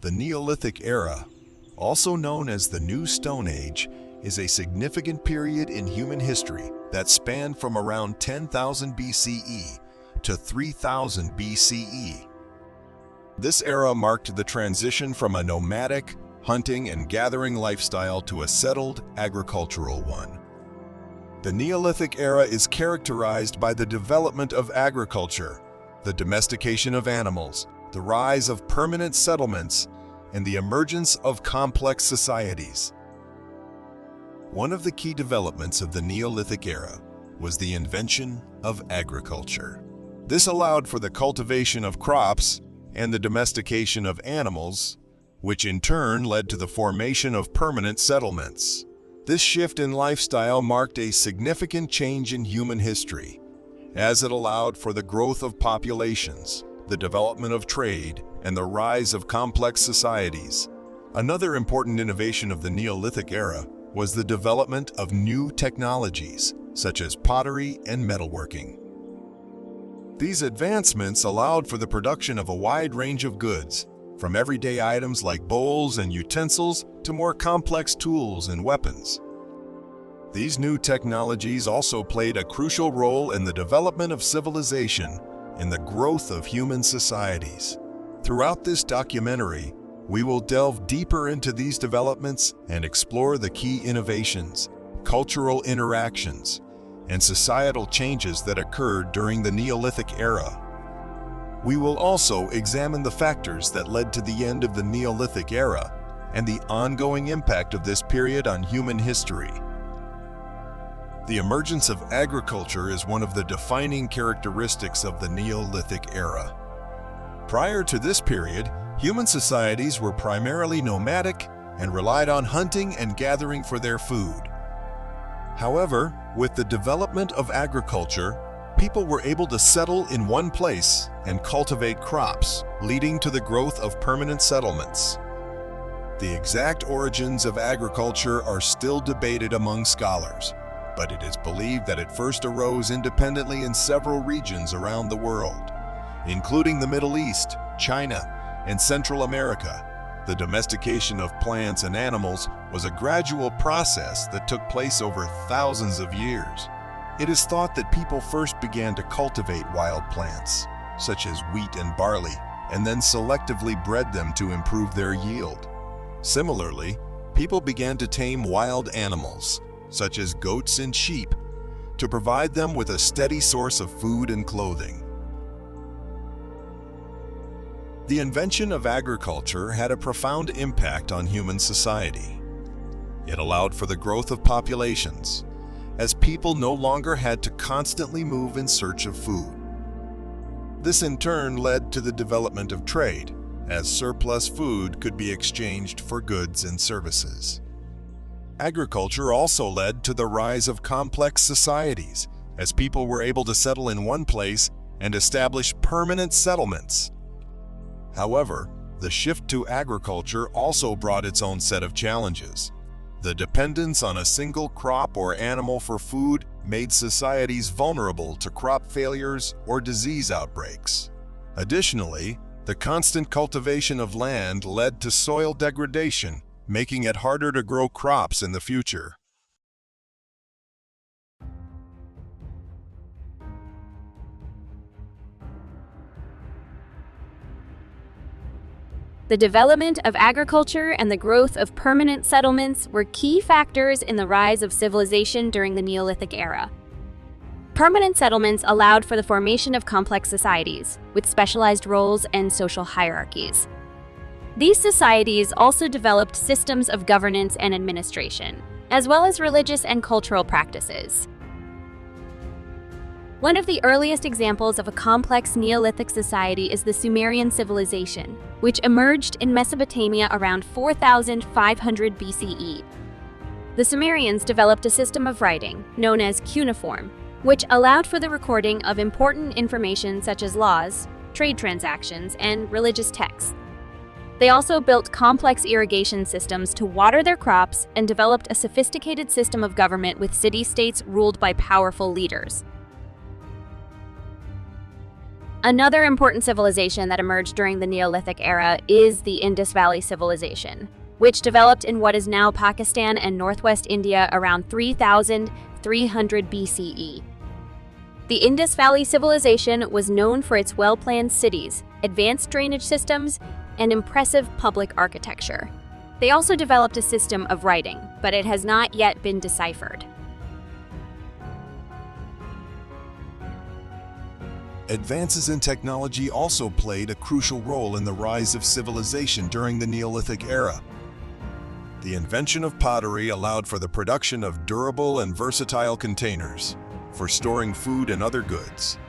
The Neolithic era, also known as the New Stone Age, is a significant period in human history that spanned from around 10,000 BCE to 3000 BCE. This era marked the transition from a nomadic, hunting and gathering lifestyle to a settled, agricultural one. The Neolithic era is characterized by the development of agriculture, the domestication of animals, the rise of permanent settlements, and the emergence of complex societies. One of the key developments of the Neolithic era was the invention of agriculture. This allowed for the cultivation of crops and the domestication of animals, which in turn led to the formation of permanent settlements. This shift in lifestyle marked a significant change in human history, as it allowed for the growth of populations, the development of trade, and the rise of complex societies. Another important innovation of the Neolithic era was the development of new technologies, such as pottery and metalworking. These advancements allowed for the production of a wide range of goods, from everyday items like bowls and utensils to more complex tools and weapons. These new technologies also played a crucial role in the development of civilization and the growth of human societies. Throughout this documentary, we will delve deeper into these developments and explore the key innovations, cultural interactions, and societal changes that occurred during the Neolithic era. We will also examine the factors that led to the end of the Neolithic era and the ongoing impact of this period on human history. The emergence of agriculture is one of the defining characteristics of the Neolithic era. Prior to this period, human societies were primarily nomadic and relied on hunting and gathering for their food. However, with the development of agriculture, people were able to settle in one place and cultivate crops, leading to the growth of permanent settlements. The exact origins of agriculture are still debated among scholars, but it is believed that it first arose independently in several regions around the world, including the Middle East, China, and Central America. The domestication of plants and animals was a gradual process that took place over thousands of years. It is thought that people first began to cultivate wild plants, such as wheat and barley, and then selectively bred them to improve their yield. Similarly, people began to tame wild animals, such as goats and sheep, to provide them with a steady source of food and clothing. The invention of agriculture had a profound impact on human society. It allowed for the growth of populations, as people no longer had to constantly move in search of food. This in turn led to the development of trade, as surplus food could be exchanged for goods and services. Agriculture also led to the rise of complex societies, as people were able to settle in one place and establish permanent settlements. However, the shift to agriculture also brought its own set of challenges. The dependence on a single crop or animal for food made societies vulnerable to crop failures or disease outbreaks. Additionally, the constant cultivation of land led to soil degradation, making it harder to grow crops in the future. The development of agriculture and the growth of permanent settlements were key factors in the rise of civilization during the Neolithic era. Permanent settlements allowed for the formation of complex societies, with specialized roles and social hierarchies. These societies also developed systems of governance and administration, as well as religious and cultural practices. One of the earliest examples of a complex Neolithic society is the Sumerian civilization, which emerged in Mesopotamia around 4500 BCE. The Sumerians developed a system of writing, known as cuneiform, which allowed for the recording of important information such as laws, trade transactions, and religious texts. They also built complex irrigation systems to water their crops and developed a sophisticated system of government with city-states ruled by powerful leaders. Another important civilization that emerged during the Neolithic era is the Indus Valley Civilization, which developed in what is now Pakistan and northwest India around 3,300 BCE. The Indus Valley Civilization was known for its well-planned cities, advanced drainage systems, and impressive public architecture. They also developed a system of writing, but it has not yet been deciphered. Advances in technology also played a crucial role in the rise of civilization during the Neolithic era. The invention of pottery allowed for the production of durable and versatile containers for storing food and other goods.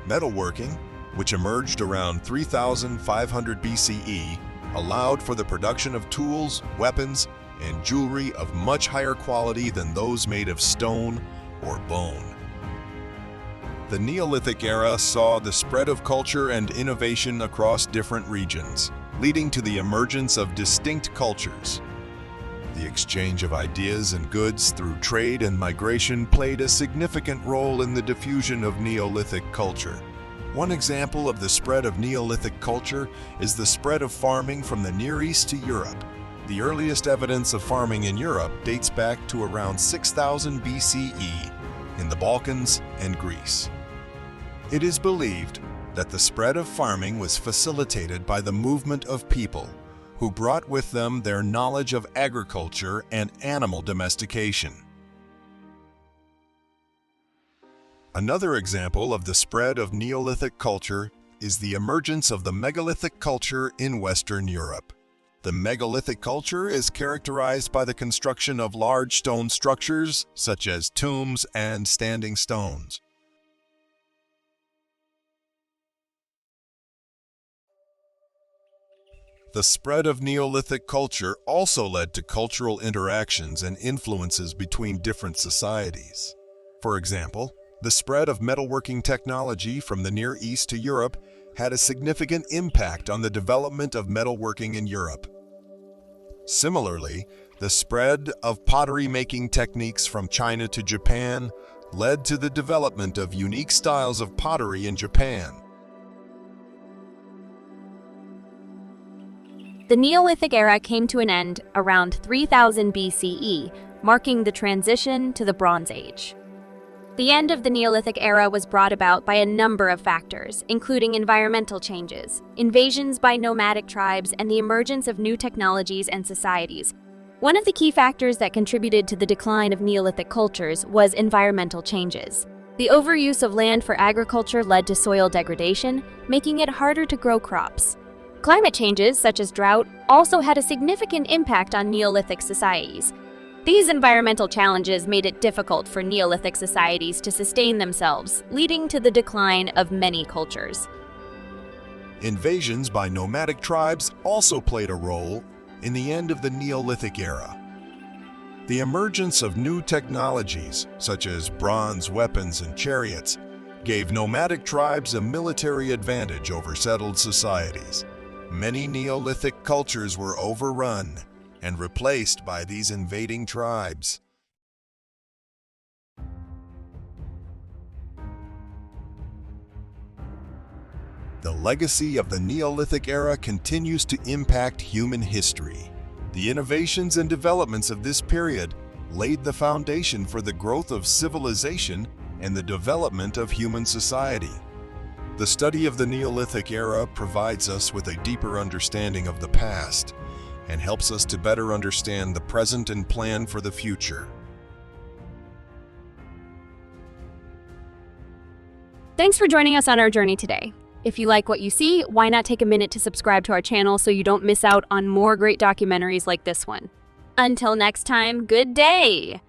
Metalworking, which emerged around 3,500 BCE, allowed for the production of tools, weapons, and jewelry of much higher quality than those made of stone or bone. The Neolithic era saw the spread of culture and innovation across different regions, leading to the emergence of distinct cultures. The exchange of ideas and goods through trade and migration played a significant role in the diffusion of Neolithic culture. One example of the spread of Neolithic culture is the spread of farming from the Near East to Europe. The earliest evidence of farming in Europe dates back to around 6000 BCE in the Balkans and Greece. It is believed that the spread of farming was facilitated by the movement of people who brought with them their knowledge of agriculture and animal domestication. Another example of the spread of Neolithic culture is the emergence of the megalithic culture in Western Europe. The megalithic culture is characterized by the construction of large stone structures such as tombs and standing stones. The spread of Neolithic culture also led to cultural interactions and influences between different societies. For example, the spread of metalworking technology from the Near East to Europe had a significant impact on the development of metalworking in Europe. Similarly, the spread of pottery-making techniques from China to Japan led to the development of unique styles of pottery in Japan. The Neolithic era came to an end around 3000 BCE, marking the transition to the Bronze Age. The end of the Neolithic era was brought about by a number of factors, including environmental changes, invasions by nomadic tribes, and the emergence of new technologies and societies. One of the key factors that contributed to the decline of Neolithic cultures was environmental changes. The overuse of land for agriculture led to soil degradation, making it harder to grow crops. Climate changes, such as drought, also had a significant impact on Neolithic societies. These environmental challenges made it difficult for Neolithic societies to sustain themselves, leading to the decline of many cultures. Invasions by nomadic tribes also played a role in the end of the Neolithic era. The emergence of new technologies, such as bronze weapons and chariots, gave nomadic tribes a military advantage over settled societies. Many Neolithic cultures were overrun and replaced by these invading tribes. The legacy of the Neolithic era continues to impact human history. The innovations and developments of this period laid the foundation for the growth of civilization and the development of human society. The study of the Neolithic era provides us with a deeper understanding of the past and helps us to better understand the present and plan for the future. Thanks for joining us on our journey today. If you like what you see, why not take a minute to subscribe to our channel so you don't miss out on more great documentaries like this one. Until next time, good day!